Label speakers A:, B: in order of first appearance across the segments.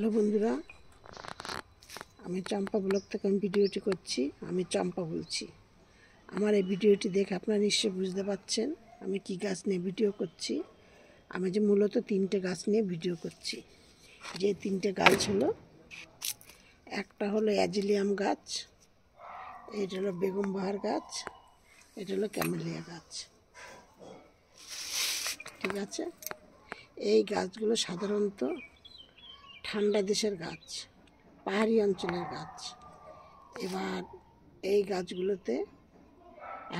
A: Hello বন্ধুরা, আমি চম্পা blog থেকে ভিডিওটি করছি। আমি চম্পা বলছি। আমার এই ভিডিওটি দেখে আপনারা নিশ্চয়ই বুঝতে পারছেন আমি কি গাছ নিয়ে ভিডিও করছি। আমি যে মূলত 3টে গাছ নিয়ে ভিডিও করছি। যে 3টে গাছ হলো, একটা হলো অ্যাজিলিয়াম গাছ, এটা হলো বেগম বাহার গাছ, এটা হলো ক্যামেলিয়া গাছ। ঠিক আছে, এই গাছগুলো সাধারণত ঠান্ডা দেশের গাছ, পাহাড়ি অঞ্চলের গাছ। এবার এই গাছগুলোতে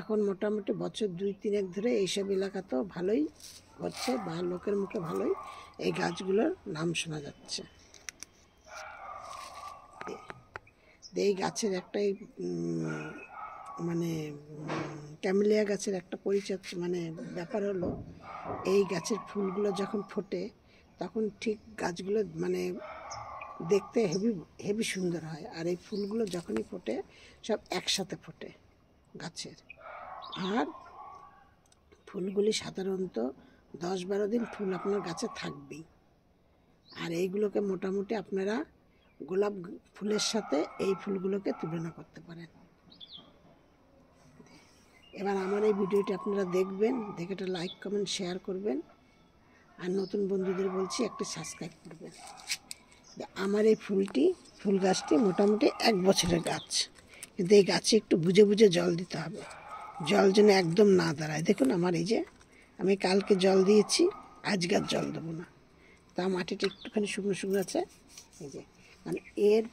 A: এখন মোটামুটি বছর 2-3 ধরে এইসব এলাকাতেও ভালোই হচ্ছে, বা লোকের মুখে ভালোই এই গাছগুলোর নাম শোনা যাচ্ছে। এই গাছের একটাই মানে ক্যামেলিয়া গাছের একটা পরিচয় মানে ব্যাপার হলো, এই গাছের ফুলগুলো যখন ফোটে তখন ঠিক গাছগুলো মানে দেখতে হেভি হেভি সুন্দর হয়। আর এই ফুলগুলো যখনই ফোটে সব একসাথে ফোটে গাছের। আর ফুলগুলি সাধারণত 10-12 দিন ফুল আপনার গাছে থাকবেই। আর এইগুলোকে মোটামুটি আপনারা গোলাপ ফুলের সাথে এই ফুলগুলোকে তুলনা করতে পারেন। এবার আমার এই ভিডিওটি আপনারা দেখবেন, দেখে একটা লাইক কমেন্ট শেয়ার করবেন। আর নতুন বন্ধুদের বলছি একটু সাবস্ক্রাইব করবেন। আমার এই ফুল গাছটি মোটামুটি 1 বছরের গাছ, কিন্তু এই গাছে একটু বুঝে বুঝে জল দিতে হবে, জল যেন একদম না দাঁড়ায়। দেখুন আমার এই যে আমি কালকে জল দিয়েছি, আজকে আর জল দেবো না। তা মাটিটা একটুখানি শুকনো শুকনো আছে। এই যে মানে এর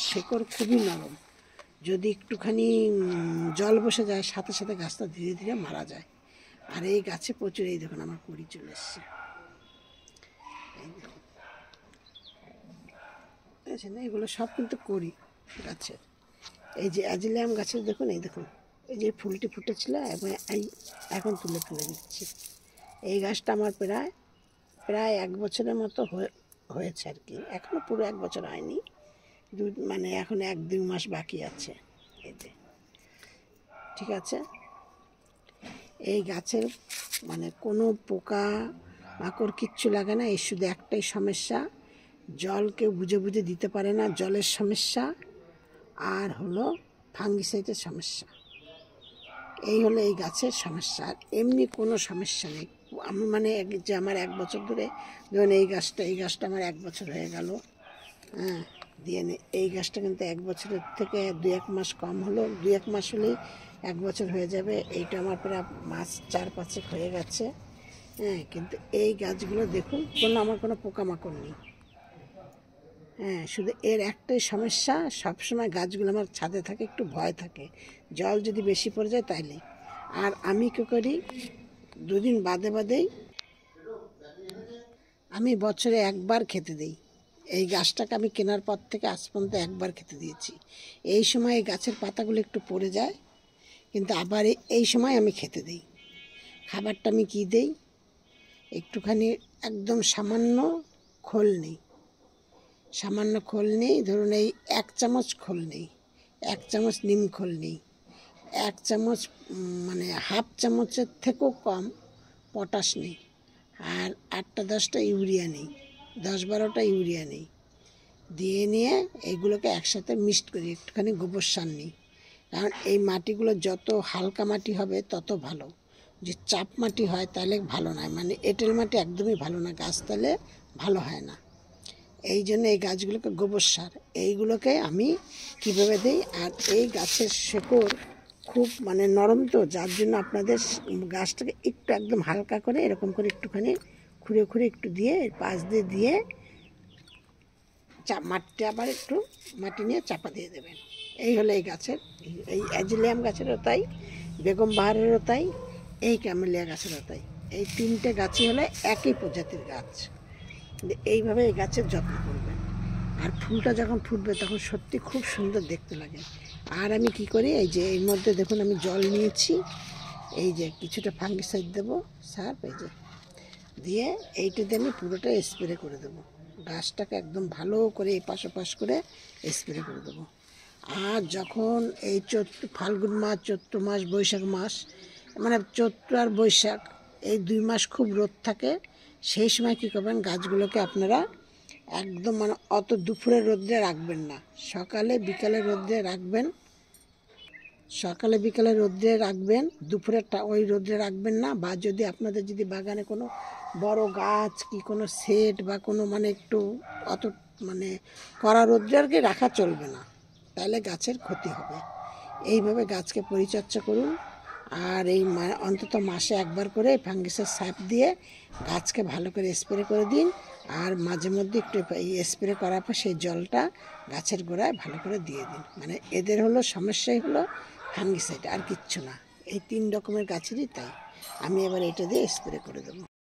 A: শেকড় খুবই নরম, যদি একটুখানি জল বসে যায় সাথে সাথে গাছটা ধীরে ধীরে মারা যায়। আর এই গাছে প্রচুর, এই দেখুন আমার কুড়ি চলে এসছে, বুঝেছেন? এগুলো সব কিন্তু করি গাছের। এই যে অ্যাজিলিয়াম গাছের দেখুন, এই দেখুন এই যে ফুলটি ফুটেছিল এবং এই এখন তুলে ফেলে দিচ্ছি। এই গাছটা আমার প্রায় 1 বছরের মতো হয়েছে আর কি, এখনও পুরো 1 বছর হয়নি, মানে এখন 1-2 মাস বাকি আছে। এই যে ঠিক আছে, এই গাছের মানে কোনো পোকা মাকড় কিচ্ছু লাগে না। এর শুধু একটাই সমস্যা, জল কেউ বুঝে বুঝে দিতে পারে না, জলের সমস্যা, আর হলো ফাঙ্গিসাইডের সমস্যা। এই হলো এই গাছের সমস্যা, আর এমনি কোনো সমস্যা নেই। আমি মানে যে আমার 1 বছর ধরে, ধরুন এই গাছটা আমার 1 বছর হয়ে গেল, হ্যাঁ দিয়ে এই গাছটা কিন্তু 1 বছরের থেকে 2-1 মাস কম হলো, 2-1 মাস হলেই 1 বছর হয়ে যাবে। এইটা আমার প্রায় মাস 4-5 হয়ে গেছে। হ্যাঁ, কিন্তু এই গাছগুলো দেখুন আমার কোনো পোকামাকড় নেই। হ্যাঁ, শুধু এর একটাই সমস্যা, সবসময় গাছগুলো আমার ছাদে থাকে, একটু ভয় থাকে জল যদি বেশি পড়ে যায় তাইলে। আর আমি কী করি, 2 দিন বাদে বাদেই আমি বছরে 1বার খেতে দিই। এই গাছটাকে আমি কেনার পর থেকে আজ পর্যন্ত 1বার খেতে দিয়েছি। এই সময় এই গাছের পাতাগুলো একটু পড়ে যায়, কিন্তু আবার এই সময় আমি খেতে দিই। খাবারটা আমি কী দিই, একটুখানি একদম সামান্য খোল নেই, ধরুন এই 1 চামচ খোল নেই, 1 চামচ নিম খোল নেই, 1 চামচ মানে হাফ চামচের থেকেও কম পটাশ নেই, আর 8-10টা ইউরিয়া নেই, 10-12টা ইউরিয়া নেই। দিয়ে নিয়ে এইগুলোকে একসাথে মিক্সড করি, একটুখানি গোবর সার নিই। কারণ এই মাটিগুলো যত হালকা মাটি হবে তত ভালো। যে চাপ মাটি হয় তাহলে ভালো নয়, মানে এঁটেল মাটি একদমই ভালো না, গাছ তাহলে ভালো হয় না। এই জন্য এই গাছগুলোকে গোবর সার এইগুলোকে আমি কীভাবে দিই। আর এই গাছের শেকড় খুব মানে নরম, তো যার জন্য আপনাদের গাছটাকে একটু একদম হালকা করে এরকম করে একটুখানি খুঁড়ে খুঁড়ে একটু দিয়ে এর পাশ দিয়ে মাটিটা আবার একটু মাটি নিয়ে চাপা দিয়ে দেবেন। এই হলো এই গাছের, এই অ্যাজিলিয়াম গাছেরও তাই, বেগম বাহারেরও তাই, এই ক্যামেলিয়া গাছেরও তাই। এই 3টে গাছই হলো একই প্রজাতির গাছ। এইভাবে এই গাছের যত্ন করবেন। আর ফুলটা যখন ফুটবে তখন সত্যি খুব সুন্দর দেখতে লাগে। আর আমি কি করি, এই যে এর মধ্যে দেখুন আমি জল নিয়েছি, এই যে কিছুটা ফাঙ্গিসাইড দেবো সার, এই যে দিয়ে এইটাতে আমি পুরোটা স্প্রে করে দেবো, গাছটাকে একদম ভালো করে এপাশ ওপাশ করে স্প্রে করে দেবো। আর যখন এই ফাল্গুন মাস, চৈত্র মাস, বৈশাখ মাস, মানে চৈত্র আর বৈশাখ এই 2 মাস খুব রোদ থাকে, সেই সময় কী করবেন, গাছগুলোকে আপনারা একদম মানে অত দুপুরে রোদ্রে রাখবেন না, সকালে বিকালে রোদ্রে রাখবেন। সকালে বিকালে রোদ্রে রাখবেন, দুপুরেরটা ওই রোদ্রে রাখবেন না। বা যদি আপনাদের যদি বাগানে কোনো বড় গাছ কি কোনো সেট বা কোনো মানে একটু অত মানে কড়া রোদ্রে আর কি রাখা চলবে না, তাহলে গাছের ক্ষতি হবে। এইভাবে গাছকে পরিচর্যা করুন। আর এই অন্তত মাসে একবার করে ফাঙ্গিসের সাপ দিয়ে গাছকে ভালো করে স্প্রে করে দিন। আর মাঝে মধ্যে একটু এই স্প্রে করার পর সেই জলটা গাছের গোড়ায় ভালো করে দিয়ে দিন। মানে এদের হলো সমস্যাই হলো ফাঙ্গিসাইড, আর কিচ্ছু না। এই 3 রকমের গাছেরই তাই। আমি এবার এটা দিয়ে স্প্রে করে দেবো।